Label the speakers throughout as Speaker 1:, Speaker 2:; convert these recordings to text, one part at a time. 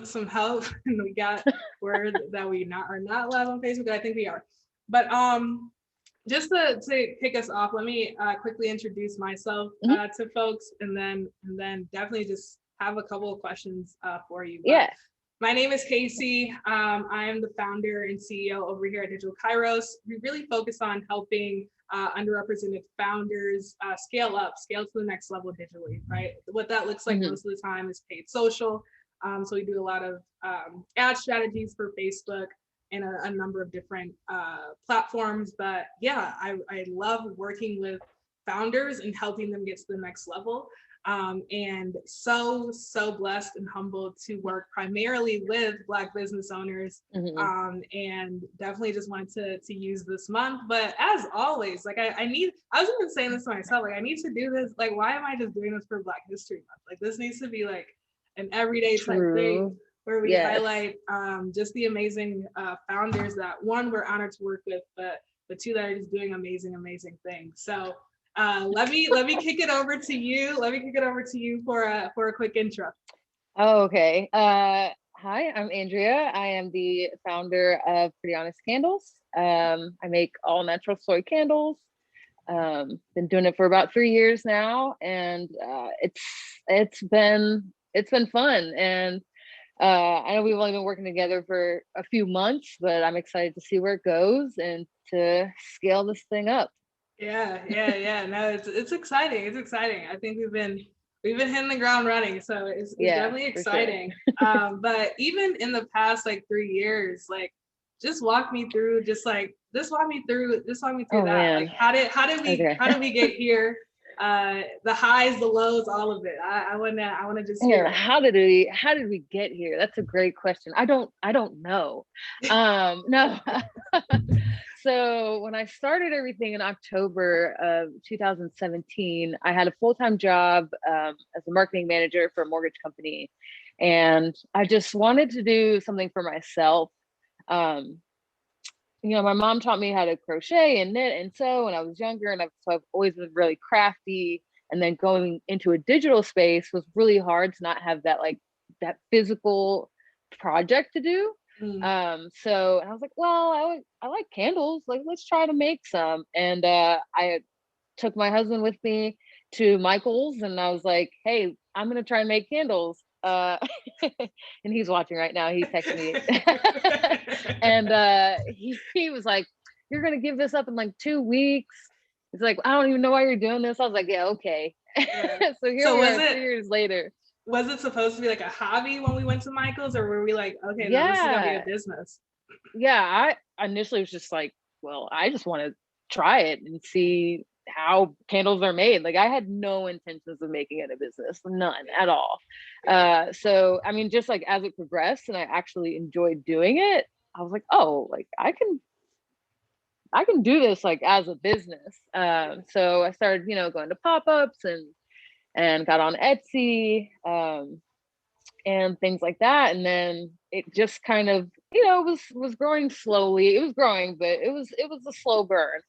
Speaker 1: some help and we got word that we are not live on Facebook. I think we are. But just to kick us off, let me quickly introduce myself to folks, and then definitely just have a couple of questions for you.
Speaker 2: Yeah.
Speaker 1: My name is Kasey. I am the founder and CEO over here at Digital Kairos. We really focus on helping underrepresented founders scale to the next level digitally, right? What that looks like most of the time is paid social. So we do a lot of ad strategies for Facebook and a number of different platforms. But yeah, I love working with founders and helping them get to the next level. And so blessed and humbled to work primarily with Black business owners. And definitely just wanted to use this month. But as always, like I was even saying this to myself, like I need to do this. Like, why am I just doing this for Black History Month? Like this needs to be like an everyday type thing where we highlight just the amazing founders that one, we're honored to work with, but two, that are just doing amazing things. So let me kick it over to you. Let me kick it over to you for a quick intro.
Speaker 2: Oh, okay. Hi, I'm Andrea. I am the founder of Pretty Honest Candles. I make all natural soy candles. Been doing it for about 3 years now, and it's been fun. And I know we've only been working together for a few months, but I'm excited to see where it goes and to scale this thing up.
Speaker 1: Yeah. No, it's exciting. It's exciting. I think we've been hitting the ground running, so it's definitely exciting. Sure. But even in the past like 3 years, like just walk me through that. Man. Like how did we get here? The highs, the lows, all of it. I wanna just hear it.
Speaker 2: How did we get here? That's a great question. I don't know. No. So when I started everything in October of 2017, I had a full-time job as a marketing manager for a mortgage company, and I just wanted to do something for myself. My mom taught me how to crochet and knit and sew when I was younger, and I've always been really crafty. And then going into a digital space was really hard to not have that physical project to do. So I was like, well, I like candles. Like, let's try to make some. And I took my husband with me to Michael's, and I was like, hey, I'm gonna try and make candles. And he's watching right now. He texted me. And he was like, you're gonna give this up in like 2 weeks. He's like, I don't even know why you're doing this. I was like, yeah, okay. So here we are 3 years later.
Speaker 1: Was it supposed to be like a hobby when we went to Michael's, or were we like, okay, no, this is gonna be a business?
Speaker 2: Yeah, I initially was just like, well, I just want to try it and see how candles are made. Like I had no intentions of making it a business, none at all. So I mean, just like as it progressed and I actually enjoyed doing it, I was like, oh, like I can do this like as a business. So I started, going to pop-ups and got on Etsy and things like that. And then it just kind of, was growing slowly. It was growing, but it was a slow burn.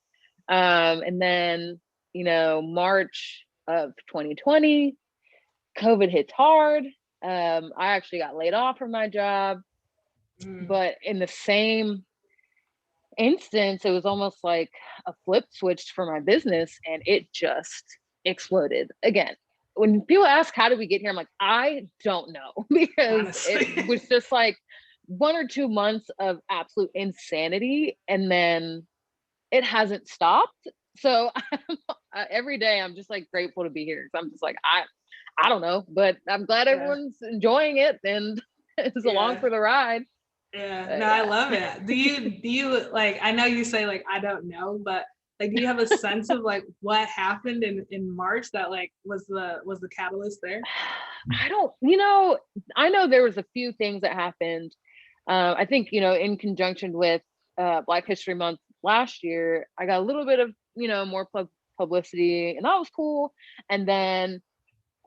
Speaker 2: And then, March of 2020, COVID hits hard. I actually got laid off from my job, but in the same instance, it was almost like a flip switched for my business, and it just exploded again. When people ask how did we get here, I'm like, I don't know, because honestly, it was just like 1 or 2 months of absolute insanity, and then it hasn't stopped. So every day I'm just like grateful to be here. So I'm just like, I don't know, but I'm glad everyone's enjoying it and is along for the ride.
Speaker 1: Yeah, no, I love it. Do you like, I know you say like, I don't know, but like, do you have a sense of like what happened in March that like was the catalyst there?
Speaker 2: I don't, I know there was a few things that happened. I think, in conjunction with Black History Month last year, I got a little bit of, more publicity, and that was cool. And then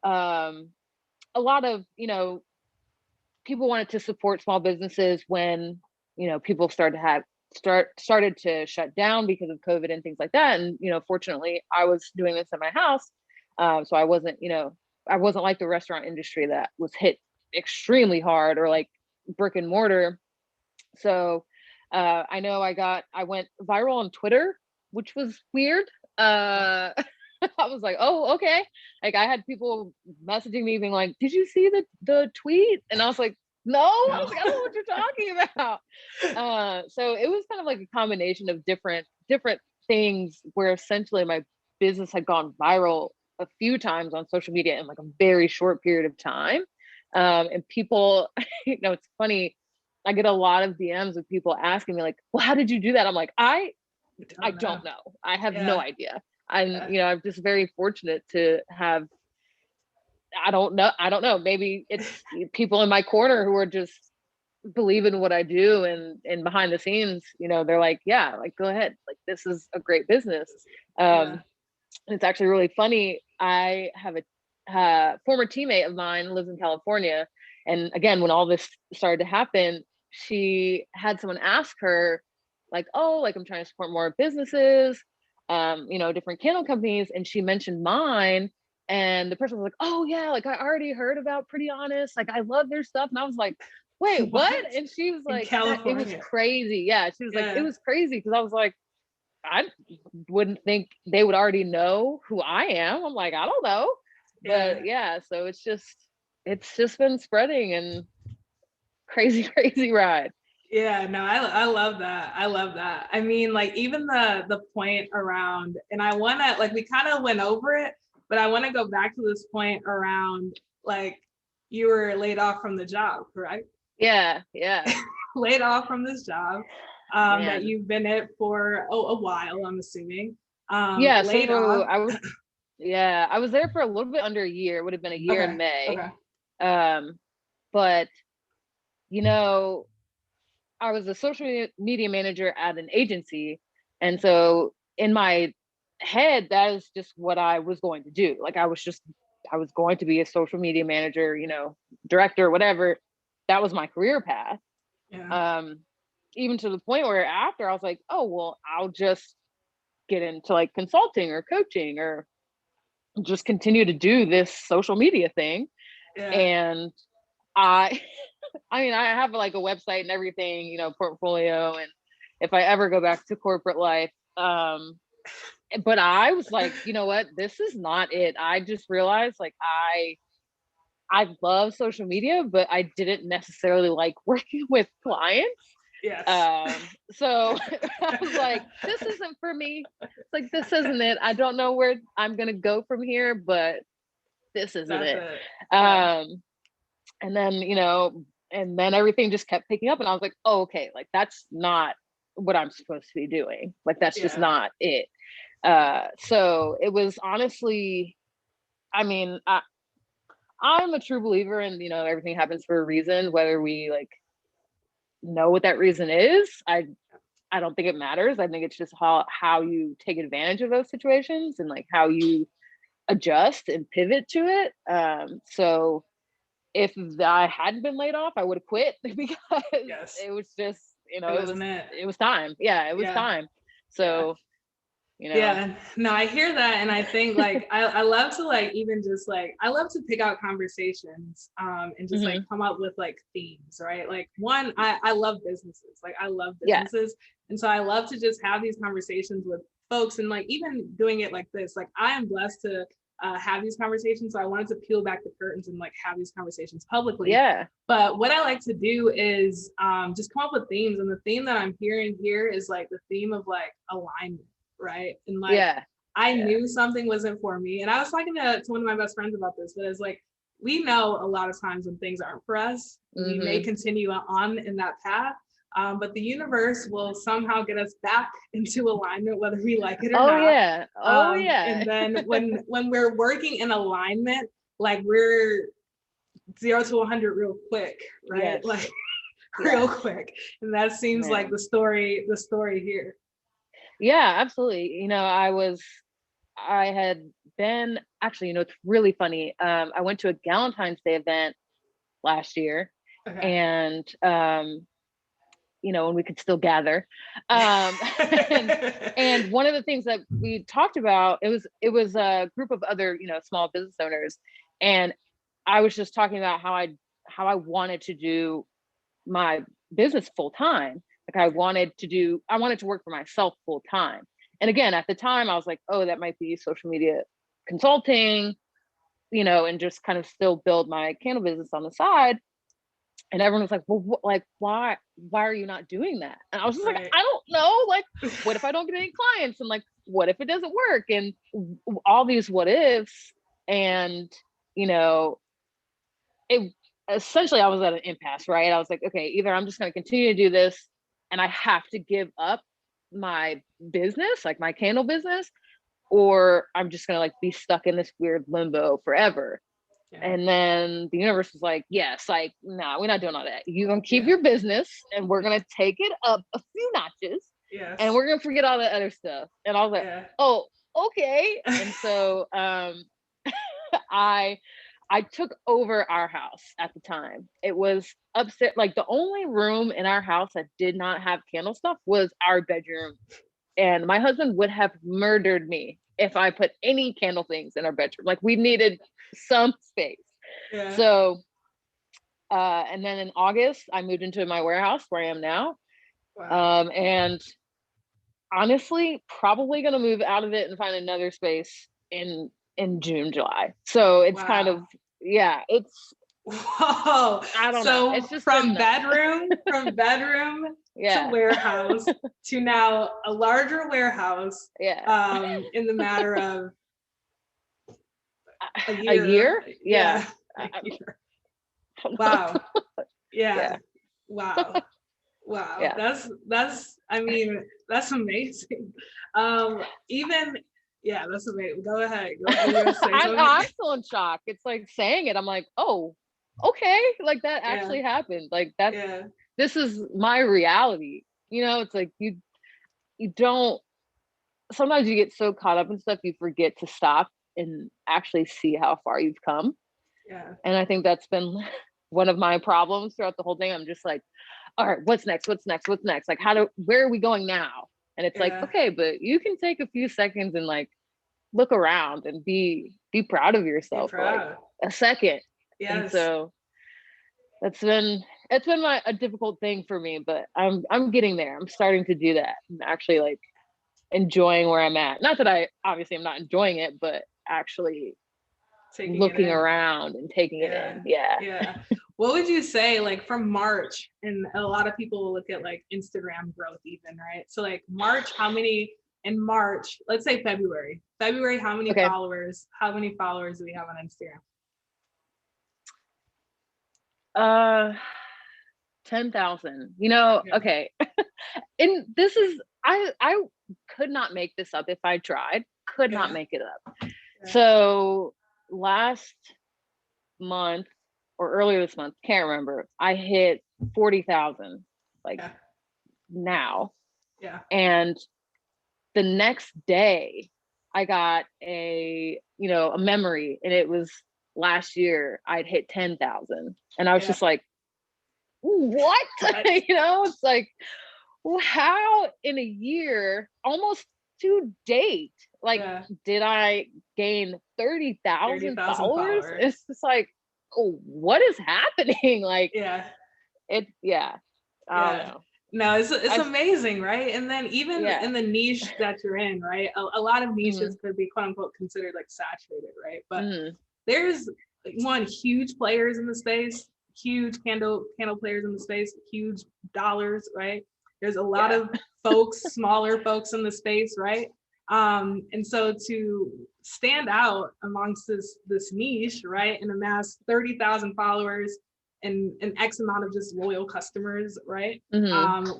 Speaker 2: a lot of, people wanted to support small businesses when, people started to shut down because of COVID and things like that. And, fortunately I was doing this at my house. So I wasn't like the restaurant industry that was hit extremely hard, or like brick and mortar. So I know I went viral on Twitter, which was weird. I was like, oh, okay. Like I had people messaging me being like, did you see the tweet? And I was like, no. I was like, I don't know what you're talking about. So it was kind of like a combination of different things where essentially my business had gone viral a few times on social media in like a very short period of time. And people, it's funny. I get a lot of DMs of people asking me like, well, how did you do that? I'm like, I don't know. I have no idea. I'm just very fortunate to have, I don't know. Maybe it's people in my corner who are just believe in what I do, and behind the scenes, they're like, yeah, like go ahead. Like this is a great business. It's actually really funny. I have a former teammate of mine lives in California. And again, when all this started to happen, she had someone ask her like, oh, like I'm trying to support more businesses, different candle companies. And she mentioned mine. And the person was like, oh yeah, like I already heard about Pretty Honest. Like I love their stuff. And I was like, wait, what? And she was like, it was crazy. Yeah. She was like, it was crazy. Cause I was like, I wouldn't think they would already know who I am. I'm like, I don't know. But yeah, so it's just been spreading and crazy ride.
Speaker 1: Yeah, no, I love that. I love that. I mean, like even the point around, and I want to, like, we kind of went over it, but I want to go back to this point around, like, you were laid off from the job, correct?
Speaker 2: Yeah.
Speaker 1: Laid off from this job that you've been at for a while, I'm assuming. Laid off.
Speaker 2: I was there for a little bit under a year. It would have been a year in May.
Speaker 1: Okay.
Speaker 2: But I was a social media manager at an agency. And so in my head, that is just what I was going to do. Like I was going to be a social media manager, director, whatever. That was my career path.
Speaker 1: Yeah.
Speaker 2: Even to the point where after I was like, oh, well, I'll just get into like consulting or coaching or just continue to do this social media thing.
Speaker 1: Yeah.
Speaker 2: And I have like a website and everything, portfolio. And if I ever go back to corporate life, but I was like, you know what, this is not it. I just realized like I love social media, but I didn't necessarily like working with clients.
Speaker 1: Yes.
Speaker 2: So I was like, this isn't for me. It's like, this isn't it. I don't know where I'm going to go from here, but this isn't it. And then, everything just kept picking up and I was like, oh, okay. Like, that's not what I'm supposed to be doing. Like, that's just not it. So it was honestly, I'm a true believer in, everything happens for a reason, whether we like know what that reason is. I don't think it matters. I think it's just how you take advantage of those situations and like how you adjust and pivot to it. So if I hadn't been laid off, I would have quit because it was just, it was time. Yeah, it was time. So
Speaker 1: Yeah, no, I hear that. And I think like, I love to like, even just like, I love to pick out conversations and just like come up with like themes, right? Like one, I love businesses. Like I love businesses. And so I love to just have these conversations with folks and like, even doing it like this, like I am blessed to have these conversations. So I wanted to peel back the curtains and like have these conversations publicly.
Speaker 2: Yeah.
Speaker 1: But what I like to do is just come up with themes. And the theme that I'm hearing here is like the theme of like alignment. Right. And like, I knew something wasn't for me. And I was talking to one of my best friends about this, but it's like, we know a lot of times when things aren't for us, we may continue on in that path. But the universe will somehow get us back into alignment, whether we like it or not. And then when we're working in alignment, like we're 0 to 100 real quick, right? Like real quick. And that seems like the story here.
Speaker 2: Yeah, absolutely. I had been actually, it's really funny. I went to a Galentine's Day event last year and, when we could still gather. And one of the things that we talked about, it was a group of other, small business owners. And I was just talking about how how I wanted to do my business full time. Like I wanted to work for myself full time. And again, at the time I was like, oh, that might be social media consulting, and just kind of still build my candle business on the side. And everyone was like, well, like, why are you not doing that? And I was just like, I don't know. Like, what if I don't get any clients? And like, what if it doesn't work? And all these what ifs. And, it essentially, I was at an impasse, right? I was like, okay, either I'm just going to continue to do this and I have to give up my business, like my candle business, or I'm just going to like be stuck in this weird limbo forever. Yeah. And then the universe was like, yes, like, no, we're not doing all that. You're going to keep your business and we're going to take it up a few notches. Yes. And we're going to forget all the other stuff. And I was like, oh, okay. And so I took over our house at the time. It was upstairs. Like the only room in our house that did not have candle stuff was our bedroom. And my husband would have murdered me if I put any candle things in our bedroom. Like we needed some space. Yeah. So, and then in August, I moved into my warehouse where I am now. Wow. And honestly, probably going to move out of it and find another space in June, July. So it's kind of, it's,
Speaker 1: whoa.
Speaker 2: I don't know. It's just
Speaker 1: from bedroom to warehouse to now a larger warehouse. Yeah. In the matter of a year.
Speaker 2: Yeah.
Speaker 1: A year. Wow. Yeah. Wow. Wow. Yeah. That's amazing. That's amazing. Go ahead.
Speaker 2: I'm still in shock. It's like saying it. I'm like, oh, okay. Like that actually happened. Like that's, this is my reality. It's like you don't, sometimes you get so caught up in stuff, you forget to stop and actually see how far you've come. Yeah. And I think that's been one of my problems throughout the whole thing. I'm just like, all right, what's next? Like, where are we going now? And it's like, okay, but you can take a few seconds and like look around and be proud of yourself for like a second. Yes. And so it's been a difficult thing for me, but I'm getting there. I'm starting to do that. I'm actually like enjoying where I'm at. Not that I obviously I'm not enjoying it, but actually looking around and taking it in.
Speaker 1: Yeah. What would you say, like from March, and a lot of people look at like Instagram growth even, right? So like March, in March, let's say February, how many followers do we have on Instagram?
Speaker 2: 10,000, okay. And this is, I could not make this up if I tried, could not make it up. Yeah. So last month or earlier this month, can't remember, I hit 40,000 now. Yeah. And the next day I got a memory, and it was last year I'd hit 10,000, and I was just like, what? It's like, how in a year, almost to date, like did I gain 30,000 followers? It's just like, oh, what is happening? Like, I don't know.
Speaker 1: No, it's amazing, right? And then even in the niche that you're in, right? A lot of niches could be quote unquote considered like saturated, right? But there's huge players in the space, huge candle players in the space, huge dollars, right? There's a lot of folks, smaller folks in the space, right? And so to stand out amongst this niche, right, and amass 30,000 followers and an X amount of just loyal customers, right,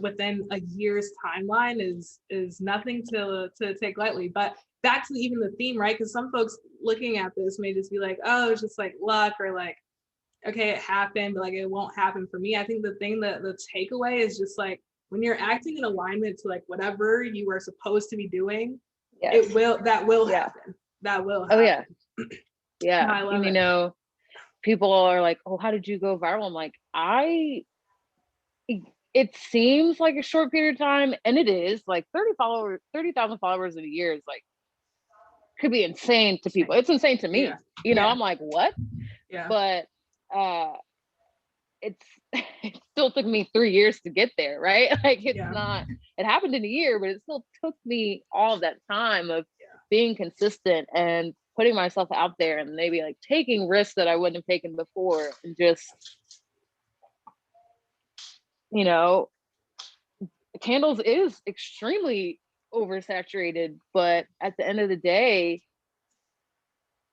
Speaker 1: within a year's timeline is nothing to take lightly. But back to even the theme, right? Because some folks looking at this may just be like, oh, it's just like luck, or like, okay, it happened, but like it won't happen for me. I think the thing that the takeaway is just like, when you're acting in alignment to like whatever you are supposed to be doing, that will happen. That will happen.
Speaker 2: Oh yeah. I love it. People are like, oh, how did you go viral? I'm like, it seems like a short period of time, and it is like 30,000 followers in a year is like, could be insane to people. It's insane to me. I'm like, what? Yeah. But it's it still took me 3 years to get there, right? Like it's
Speaker 1: Yeah.
Speaker 2: not, it happened in a year, but it still took me all that time of being consistent and putting myself out there and maybe like taking risks that I wouldn't have taken before, and just, you know, candles is extremely oversaturated, but at the end of the day,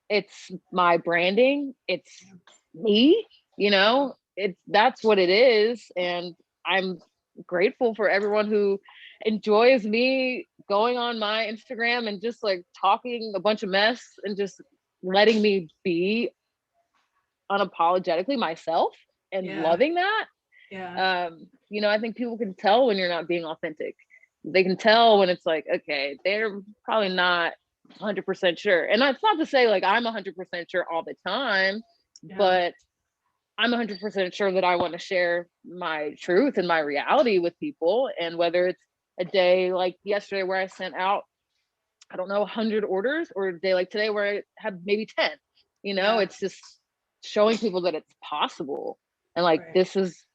Speaker 2: it's my branding, it's me, you know, it's, that's what it is. And I'm grateful for everyone who enjoys me going on my Instagram and just like talking a bunch of mess and just letting me be unapologetically myself and loving that. You know, I think people can tell when you're not being authentic. They can tell when it's like, okay, they're probably not 100% sure. And that's not to say like I'm 100% sure all the time, but I'm 100% sure that I want to share my truth and my reality with people. And whether it's a day like yesterday where I sent out, I don't know, 100 orders, or a day like today where I had maybe 10, you know, it's just showing people that it's possible. And like, this is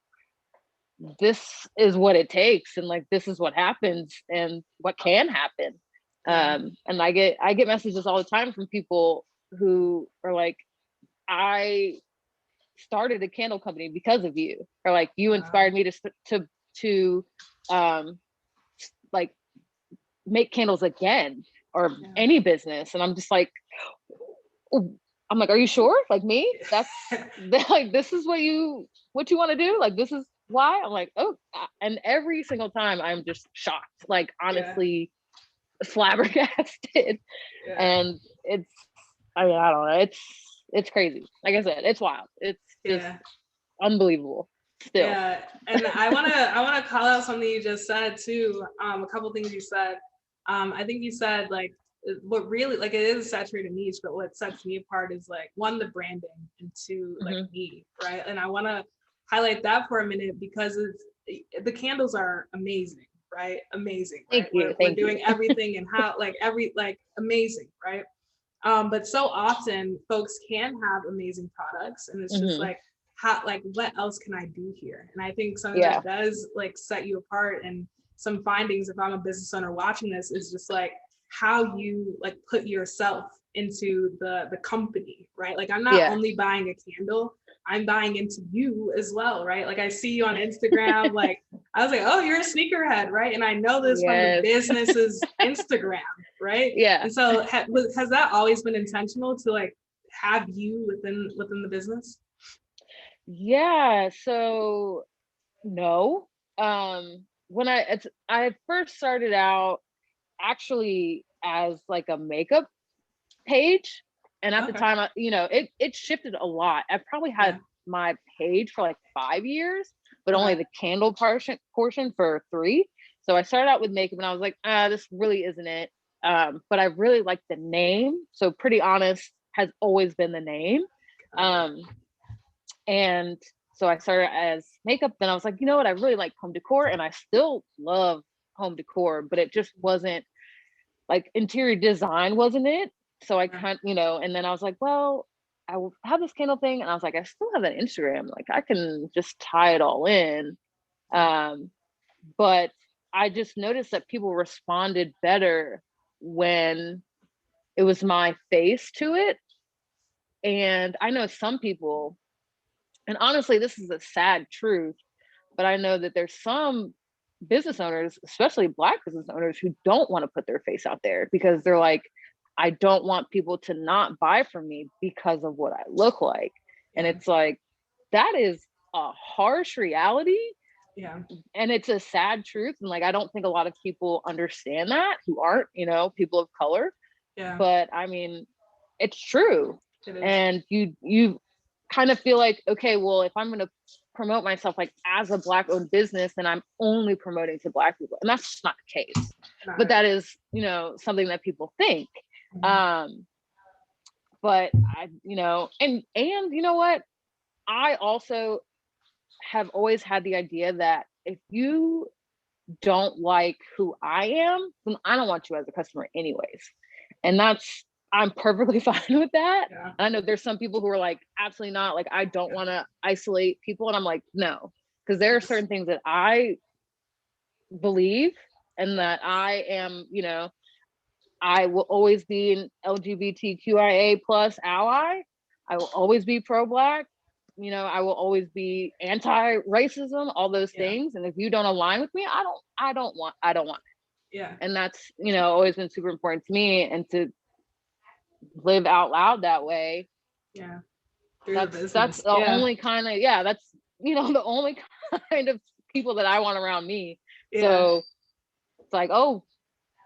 Speaker 2: what it takes, and like this is what happens and what can happen. And I get messages all the time from people who are like, I started a candle company because of you, or like you inspired me to like make candles again, or any business. And I'm just like, I'm like, are you sure? Like me? That's like, this is what you want to do? Like, this is why? I'm like, oh, and every single time I'm just shocked, like honestly flabbergasted. And it's, I mean, I don't know. It's crazy. Like I said, it's wild. It's just unbelievable still.
Speaker 1: Yeah. And I wanna call out something you just said too. A couple things you said. I think you said like what really, like, it is a saturated niche, but what sets me apart is like, one, the branding, and two, like me, right? And I want to highlight that for a minute because the candles are amazing, right? Amazing, right? We're doing everything and how, like, amazing, right? But so often folks can have amazing products, and it's just like, how, like, what else can I do here? And I think something that does like set you apart, and some findings, if I'm a business owner watching this, is just like how you like put yourself into the company, right? Like, I'm not only buying a candle, I'm buying into you as well, right? Like, I see you on Instagram, like I was like, oh, you're a sneakerhead, right? And I know this from the business's Instagram, right? And so has that always been intentional to like have you within the business?
Speaker 2: So no. When I first started out actually as like a makeup page, and at the time, you know, it shifted a lot. I probably had my page for like 5 years, but only the candle portion for 3. So I started out with makeup, and I was like, this really isn't it. But I really liked the name, so Pretty Honest has always been the name. And so I started as makeup. Then I was like, you know what? I really like home decor, and I still love home decor, but it just wasn't like, interior design wasn't it. So I kind, you know, and then I was like, well, I will have this candle thing, and I was like, I still have that Instagram. Like, I can just tie it all in. But I just noticed that people responded better when it was my face to it. And I know some people, and honestly, this is a sad truth, but I know that there's some business owners, especially Black business owners, who don't want to put their face out there because they're like, I don't want people to not buy from me because of what I look like. And it's like, that is a harsh reality. And it's a sad truth. And like, I don't think a lot of people understand that, who aren't, you know, people of color. But I mean, it's true. And you kind of feel like, okay, well, if I'm going to promote myself like as a Black owned business, then I'm only promoting to Black people. And that's just not the case. But that is, you know, something that people think. But I, you know, and you know what? I also have always had the idea that if you don't like who I am, then I don't want you as a customer anyways. And that's I'm perfectly fine with that.
Speaker 1: Yeah.
Speaker 2: I know there's some people who are like, absolutely not. Like, I don't want to isolate people. And I'm like, no, because there are certain things that I believe and that I am, you know, I will always be an LGBTQIA plus ally. I will always be pro-Black. You know, I will always be anti-racism, all those things. And if you don't align with me, I don't want it.
Speaker 1: Yeah.
Speaker 2: And that's, you know, always been super important to me, and to live out loud that way.
Speaker 1: Yeah.
Speaker 2: That's the only kind of, that's, you know, the only kind of people that I want around me.
Speaker 1: Yeah.
Speaker 2: So it's like, oh,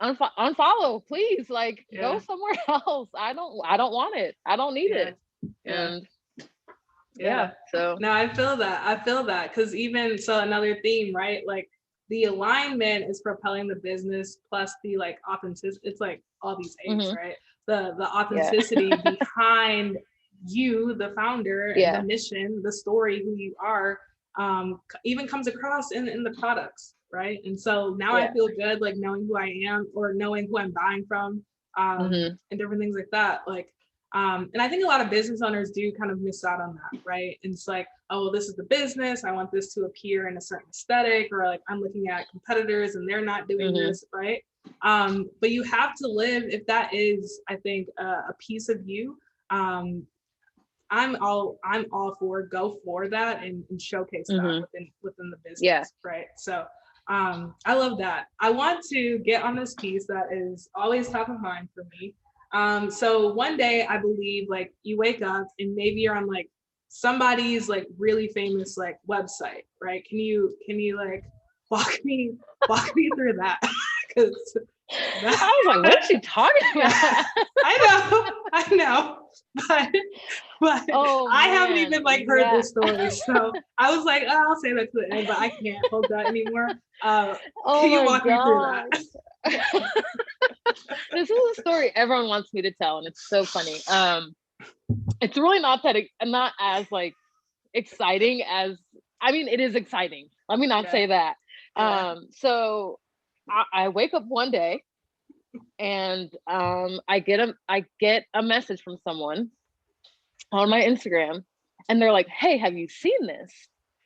Speaker 2: unfollow, please, like go somewhere else. I don't want it. I don't need it. And so
Speaker 1: no, I feel that because even so, another theme, right? Like the alignment is propelling the business, plus the like authenticity. It's like all these A's, right? The authenticity behind you, the founder, and the mission, the story, who you are, even comes across in the products, right? And so now I feel good, like knowing who I am, or knowing who I'm buying from, and different things like that. Like, and I think a lot of business owners do kind of miss out on that, right? And it's like, oh, well, this is the business. I want this to appear in a certain aesthetic, or like I'm looking at competitors and they're not doing this, right? But you have to live, if that is, I think, a piece of you. I'm all for, go for that, and showcase that within the business, right? So I love that. I want to get on this piece that is always top of mind for me. So one day, I believe, like, you wake up and maybe you're on like somebody's like really famous like website, right? Can you like walk me through that? Because
Speaker 2: I was like, what's she talking about?
Speaker 1: I know, but I haven't even like heard this story, so I was like, oh, I'll say that to the end, but I can't hold that anymore. Can you walk me through that?
Speaker 2: This is a story everyone wants me to tell, and it's so funny. It's really not as like exciting as, I mean, it is exciting. Let me not say that. So I wake up one day, and I get a message from someone on my Instagram, and they're like, "Hey, have you seen this?"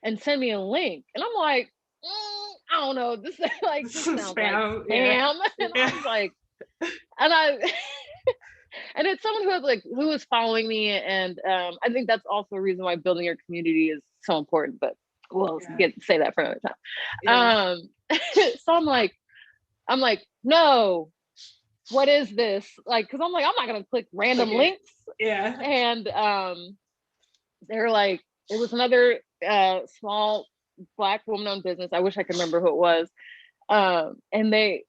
Speaker 2: And send me a link. And I'm like, I don't know. This sounds like spam. And I was like, and it's someone who was following me, and I think that's also a reason why building your community is so important. But we'll say that for another time. So I'm like, no, what is this? Like, because I'm like, I'm not gonna click random links. And they're like, it was another small Black woman-owned business. I wish I could remember who it was. And they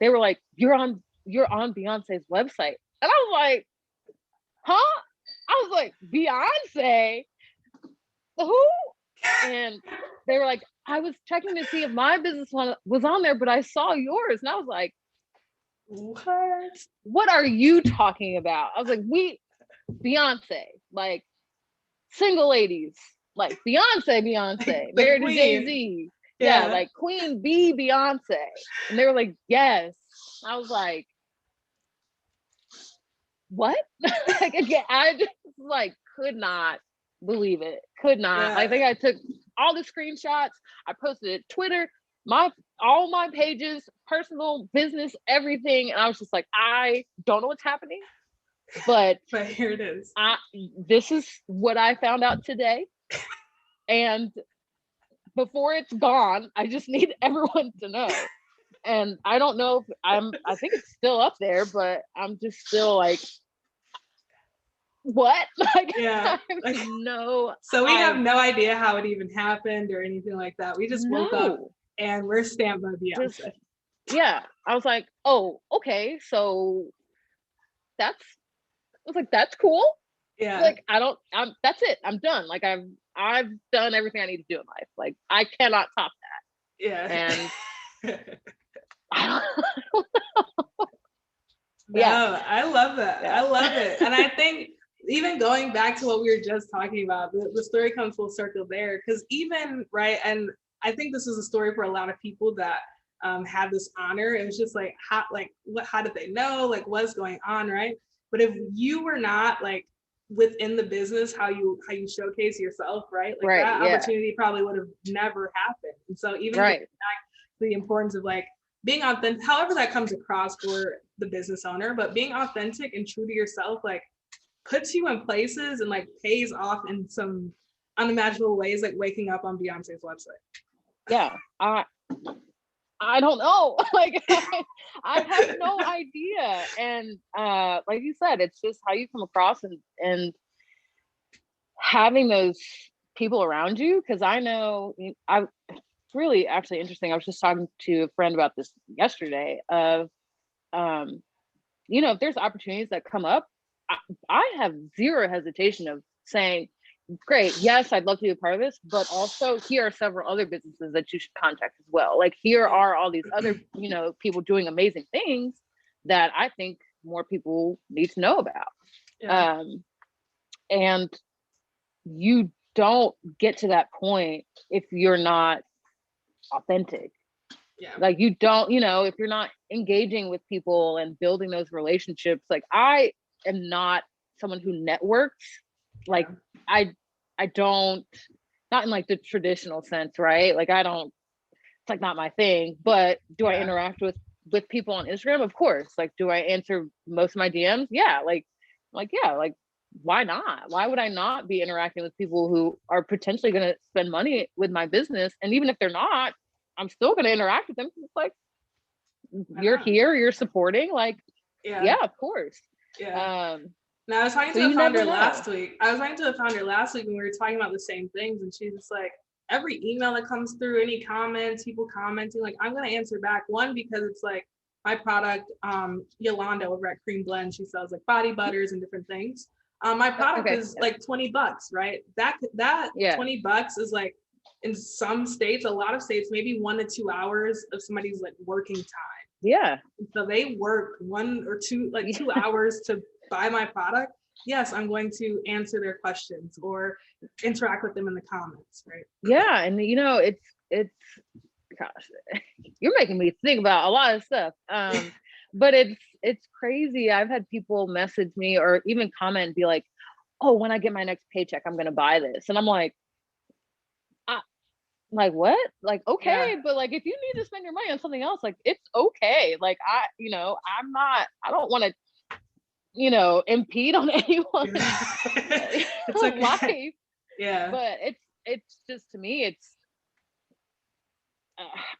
Speaker 2: were like, you're on Beyonce's website. And I was like, huh? I was like, Beyonce? Who? And they were like, I was checking to see if my business was on there, but I saw yours. And I was like, what are you talking about? I was like, Beyonce, like single ladies, like Beyonce, married to Jay-Z. Yeah, like Queen Bee Beyonce. And they were like, yes. I was like, what? Like, again, I just like could not believe it. Could not. I think I took all the screenshots. I posted it Twitter, all my pages, personal, business, everything. And I was just like, I don't know what's happening, but
Speaker 1: here it is.
Speaker 2: This is what I found out today. And before it's gone, I just need everyone to know. And I don't know if I think it's still up there, but I'm just still like, what? Like,
Speaker 1: like,
Speaker 2: no.
Speaker 1: So we have no idea how it even happened or anything like that. We just woke up and we're stamped by Beyonce.
Speaker 2: I was like, oh, okay. So that's cool. Like, that's it. I'm done. Like, I've done everything I need to do in life. Like, I cannot top that. And I don't
Speaker 1: know. I love that. I love it. And I think even going back to what we were just talking about, the story comes full circle there. Because even, right, and I think this is a story for a lot of people that have this honor. It was just like, how did they know? Like, what's going on, right? But if you were not like within the business, how you showcase yourself, right? Like
Speaker 2: Right.
Speaker 1: that
Speaker 2: Yeah.
Speaker 1: opportunity probably would have never happened. And so even
Speaker 2: Right.
Speaker 1: the importance of like being authentic, however that comes across for the business owner, but being authentic and true to yourself, like puts you in places and like pays off in some unimaginable ways, like waking up on Beyonce's website.
Speaker 2: Yeah. I don't know. Like I have no idea. And like you said, it's just how you come across and having those people around you. Cause I know it's really actually interesting. I was just talking to a friend about this yesterday of if there's opportunities that come up, I have zero hesitation of saying, great, yes, I'd love to be a part of this, but also here are several other businesses that you should contact as well. Like here are all these other, people doing amazing things that I think more people need to know about.
Speaker 1: Yeah.
Speaker 2: And you don't get to that point if you're not authentic.
Speaker 1: Yeah.
Speaker 2: Like you don't, if you're not engaging with people and building those relationships, like I am not someone who networks. Like I don't, not in like the traditional sense, right? Like I don't, it's like not my thing, but do I interact with people on Instagram? Of course. Like, do I answer most of my DMs? Yeah. Like, why not? Why would I not be interacting with people who are potentially going to spend money with my business? And even if they're not, I'm still going to interact with them. It's like, you're here, you're supporting, like, yeah, of course.
Speaker 1: Yeah. Now I was talking to the founder last week. And we were talking about the same things, and she's just like, every email that comes through, any comments, people commenting, like I'm gonna answer back. One, because it's like my product, Yolanda over at Cream Blend, she sells like body butters and different things. My product is like $20, right? That $20 is like in some states, a lot of states, maybe 1 to 2 hours of somebody's like working time.
Speaker 2: Yeah.
Speaker 1: So they work 1 or 2, like 2 hours to buy my product. Yes, I'm going to answer their questions or interact with them in the comments, right?
Speaker 2: Yeah, and it's gosh, you're making me think about a lot of stuff. But it's crazy. I've had people message me or even comment and be like, "Oh, when I get my next paycheck, I'm gonna buy this," and I'm like, like what? Like okay, but like if you need to spend your money on something else, like it's okay. Like I'm not. I don't want to impede on anyone's life.
Speaker 1: Yeah.
Speaker 2: But it's just, to me, it's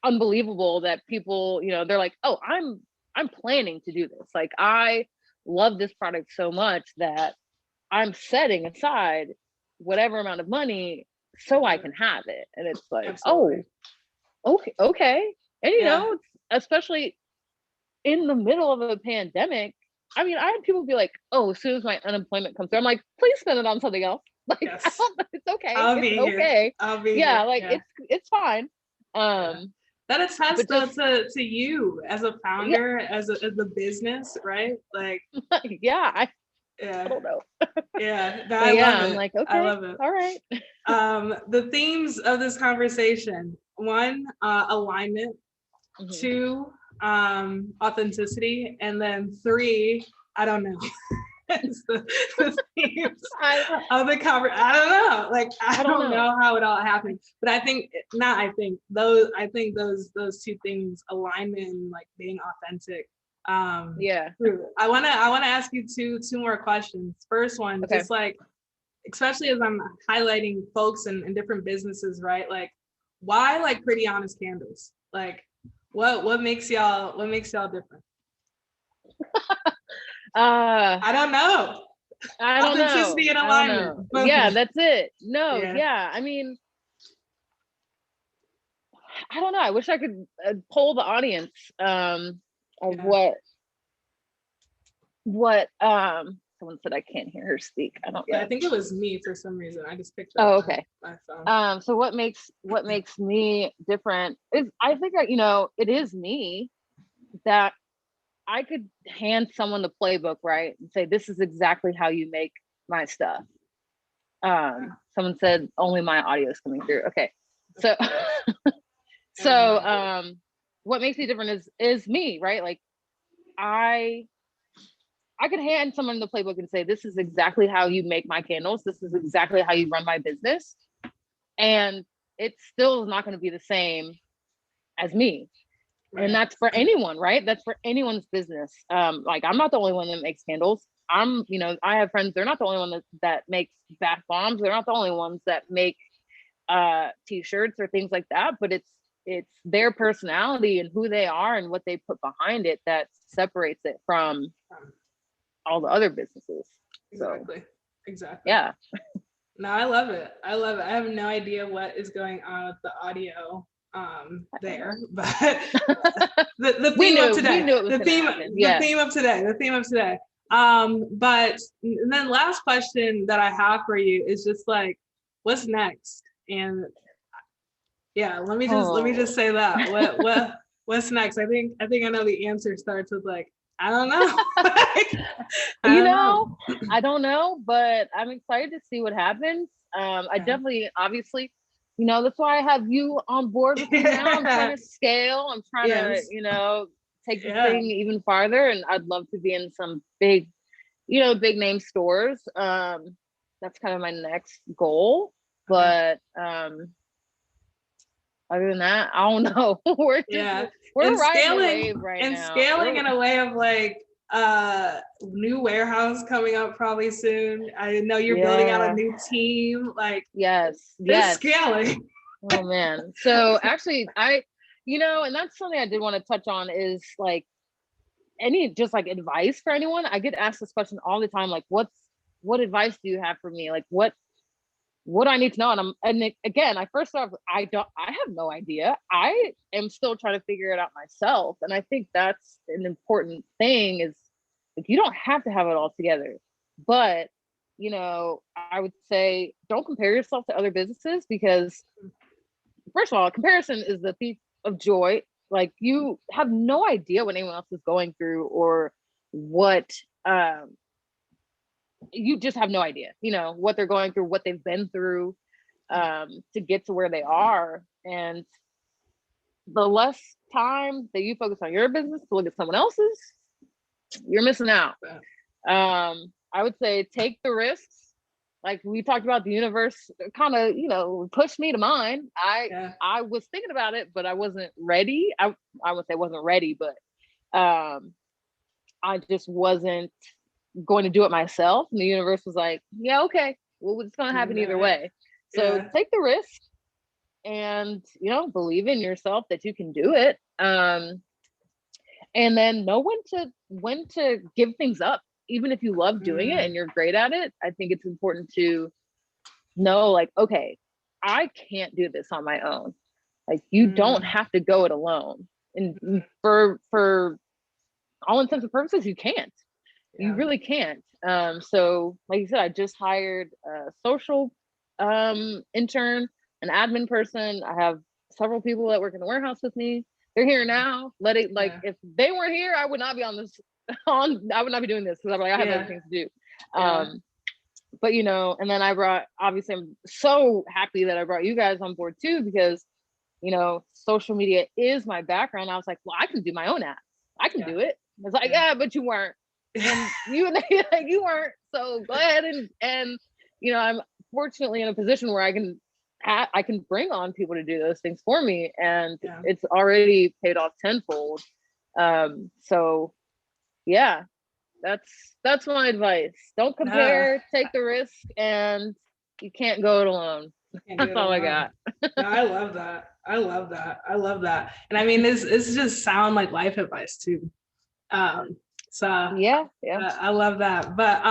Speaker 2: unbelievable that people, they're like, oh, I'm planning to do this. Like I love this product so much that I'm setting aside whatever amount of money so I can have it. And it's like, absolutely. Oh, okay. And especially in the middle of a pandemic, I mean, I had people be like, "Oh, as soon as my unemployment comes through," I'm like, "Please spend it on something else." Like, it's okay. It's okay.
Speaker 1: I'll be
Speaker 2: here.
Speaker 1: Like
Speaker 2: it's fine.
Speaker 1: That attests to you as a founder, as a business, right? Like,
Speaker 2: I don't know.
Speaker 1: No, I love it.
Speaker 2: I'm like, okay,
Speaker 1: I love it.
Speaker 2: All right.
Speaker 1: The themes of this conversation: 1, alignment; 2, authenticity; and then 3, I don't know. It's the themes of the cover. I don't know. Like I don't know how it all happened, but I think those 2 things, alignment and like being authentic. I want to ask you two more questions. First one, just like, especially as I'm highlighting folks in different businesses, right? Like, why like Pretty Honest Candles? Like, what makes y'all different? I don't know. Authenticity and alignment.
Speaker 2: Yeah, that's it. No, I mean, I don't know. I wish I could poll the audience of what someone said I can't hear her speak. I don't know.
Speaker 1: I think it was me for some reason. I just picked
Speaker 2: up
Speaker 1: my phone.
Speaker 2: So what makes me different is, I think that, it is me that I could hand someone the playbook, right, and say, this is exactly how you make my stuff. Someone said only my audio is coming through. Okay. So what makes me different is me, right? Like I I could hand someone the playbook and say, this is exactly how you make my candles. This is exactly how you run my business. And it still is not going to be the same as me. Right. And that's for anyone, right? That's for anyone's business. Like, I'm not the only one that makes candles. I have friends, they're not the only one that makes bath bombs. They're not the only ones that make t-shirts or things like that, but it's their personality and who they are and what they put behind it that separates it from all the other businesses.
Speaker 1: Exactly.
Speaker 2: So,
Speaker 1: exactly.
Speaker 2: Yeah.
Speaker 1: No, I love it. I have no idea what is going on with the audio there, but the theme of today, the theme of today. But then last question that I have for you is just like, what's next? And yeah, let me just say that. What's next? I think I know the answer starts with like, I don't know.
Speaker 2: I don't know, but I'm excited to see what happens. I definitely, obviously, that's why I have you on board with me now. I'm trying to scale. I'm trying to, take the thing even farther. And I'd love to be in some big name stores. That's kind of my next goal. But other than that, I don't know. We're riding a wave right now. And
Speaker 1: scaling in a way of like new warehouse coming up probably soon. I know you're building out a new team. Like
Speaker 2: yes.
Speaker 1: Scaling.
Speaker 2: Oh man. So actually and that's something I did want to touch on is like any just like advice for anyone. I get asked this question all the time, like what advice do you have for me? Like what do I need to know? And again, I first off, I have no idea. I am still trying to figure it out myself. And I think that's an important thing is like, you don't have to have it all together, but I would say don't compare yourself to other businesses because first of all, comparison is the thief of joy. Like you have no idea what anyone else is going through or what, you just have no idea, what they're going through, what they've been through to get to where they are. And the less time that you focus on your business to look at someone else's, you're missing out. I would say take the risks. Like we talked about, the universe kind of, pushed me to mine. I was thinking about it, but I wasn't ready. I would say I wasn't ready, but I just wasn't going to do it myself. And the universe was like, yeah, okay, well, it's going to happen either way. So take the risk and, believe in yourself that you can do it. And then know when to give things up, even if you love doing it and you're great at it. I think it's important to know like, okay, I can't do this on my own. Like you don't have to go it alone. And for all intents and purposes, you can't. You really can't. So like you said, I just hired a social intern, an admin person. I have several people that work in the warehouse with me. They're here now. If they weren't here, I would not be I would not be doing this because I'm like, I have other things to do. But and then obviously I'm so happy that I brought you guys on board too, because social media is my background. I was like, well, I can do my own ads. I can do it. It's like, but you weren't. And you weren't. So go ahead and I'm fortunately in a position where I can bring on people to do those things for me, and it's already paid off tenfold. So yeah, that's my advice. Don't compare, take the risk, and you can't go it alone. That's all I got.
Speaker 1: No, I love that. And I mean, this just sound like life advice too. So yeah, I love that. But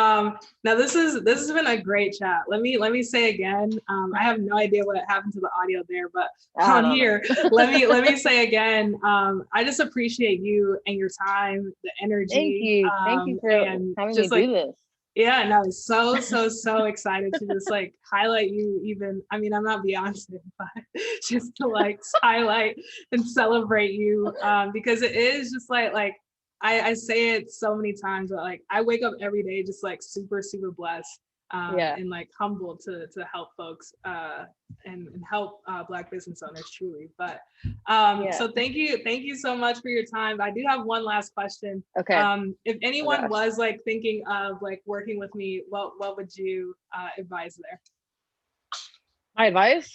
Speaker 1: now this has been a great chat. Let me say again, I have no idea what happened to the audio there, but on here, let me say again, I just appreciate you and your time, the energy.
Speaker 2: Thank you for having me do this.
Speaker 1: Yeah, no, so excited to just like highlight you. Even, I mean, I'm not Beyonce, but just to like highlight and celebrate you, because it is just like I say it so many times, but like I wake up every day just like super, super blessed. and like humble to help folks and help Black business owners truly. But so thank you so much for your time. I do have one last question.
Speaker 2: Okay.
Speaker 1: If anyone was like thinking of like working with me, what would you advise there?
Speaker 2: My advice,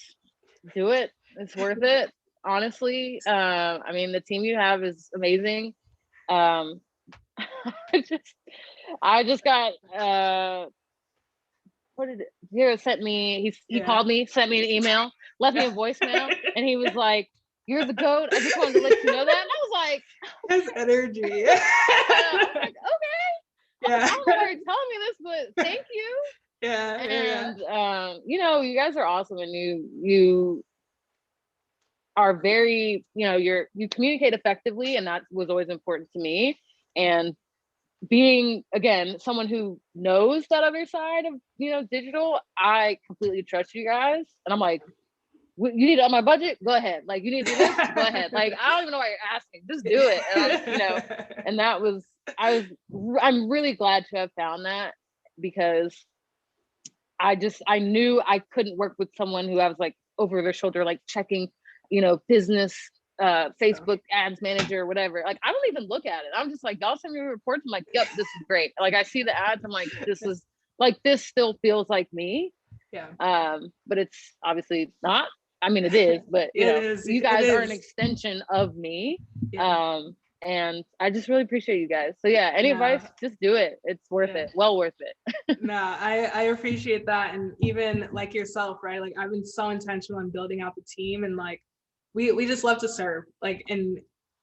Speaker 2: do it. It's worth it. Honestly, I mean, the team you have is amazing. I just got he called me, sent me an email, left me a voicemail, and he was like, "You're the GOAT. I just wanted to let you know that." And I was like,
Speaker 1: his energy.
Speaker 2: I was like, okay. I don't know why you're telling me this, but thank you. And you know, you guys are awesome, and you are very, you know, you communicate effectively, and that was always important to me. And being, again, someone who knows that other side of, you know, digital, I completely trust you guys. And I'm like, you need to up my budget? Go ahead. Like, you need to do this? Go ahead. Like, I don't even know why you're asking. Just do it. And you know, and I'm really glad to have found that, because I knew I couldn't work with someone who I was like over their shoulder, like checking, you know, business, Facebook ads manager, whatever. Like, I don't even look at it. I'm just like, y'all send me reports. I'm like, yep, this is great. Like, I see the ads. I'm like, this still feels like me.
Speaker 1: Yeah.
Speaker 2: But it's obviously not. I mean, it is, but you know, you guys are an extension of me. Yeah. And I just really appreciate you guys. So yeah, any advice, just do it. It's worth it. Well worth it.
Speaker 1: No, I appreciate that. And even like yourself, right? Like, I've been so intentional in building out the team, and like, we just love to serve. Like, and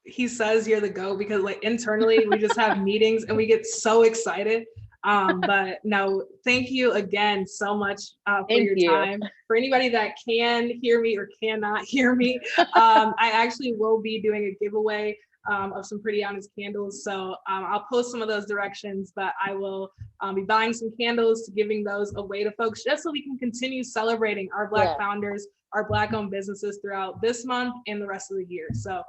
Speaker 1: he says you're the GOAT because like internally we just have meetings and we get so excited. But no, thank you again so much for your time. For anybody that can hear me or cannot hear me, I actually will be doing a giveaway of some Pretty Honest candles. So I'll post some of those directions, but I will be buying some candles, giving those away to folks, just so we can continue celebrating our Black founders, our Black owned businesses throughout this month and the rest of the year. So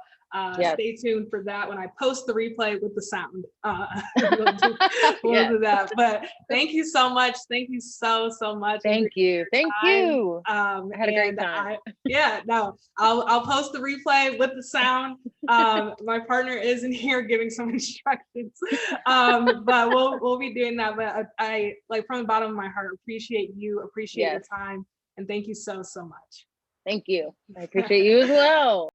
Speaker 1: stay tuned for that when I post the replay with the sound. We'll do that. But thank you so much. Thank you so much.
Speaker 2: Thank you. I had a great time.
Speaker 1: I'll post the replay with the sound. My partner isn't here giving some instructions, but we'll be doing that. But I like, from the bottom of my heart, appreciate your time, and thank you so much.
Speaker 2: Thank you. I appreciate you as well.